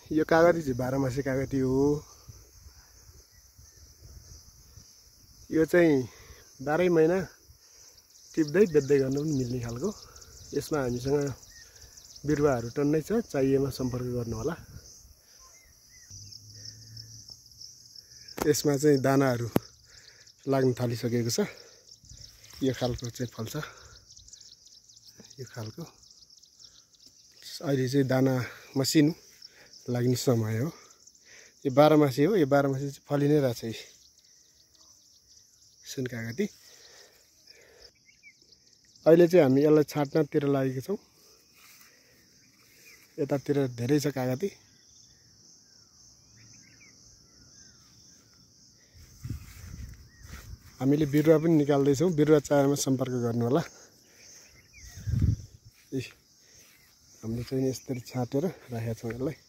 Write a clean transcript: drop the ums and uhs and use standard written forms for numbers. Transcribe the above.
यो कागती चाहिँ 12 मासे कागती हो। यो चाहिँ 12 महिना टिप्दै बेच्दै गर्न पनि मिल्ने खालको। यसमा हामीसँग बिरुवाहरू टन्नै छ, चाहिएमा सम्पर्क गर्नु होला। यसमा चाहिँ दानाहरू लाग्न थालिसकेको छ। यो खालको चाहिँ फल्छ, यो खालको। अहिले चाहिँ दाना मसिनो लाग्ने समय हो। यो 12 मासे हो। यो 12 मासे चाहिँ फलि नै रहेछ। सुन कागती अहिले चाहिँ हामी यसलाई छाट्नतिर लागेका छौँ। यतातिर धेरै छ कागती। हामीले बिरुवा पनि निकाल्दैछौँ। बिरुवा चाहिएमा सम्पर्क गर्नु होला। हामीले चाहिँ यसरी छाटेर राखेका छौँ यसलाई।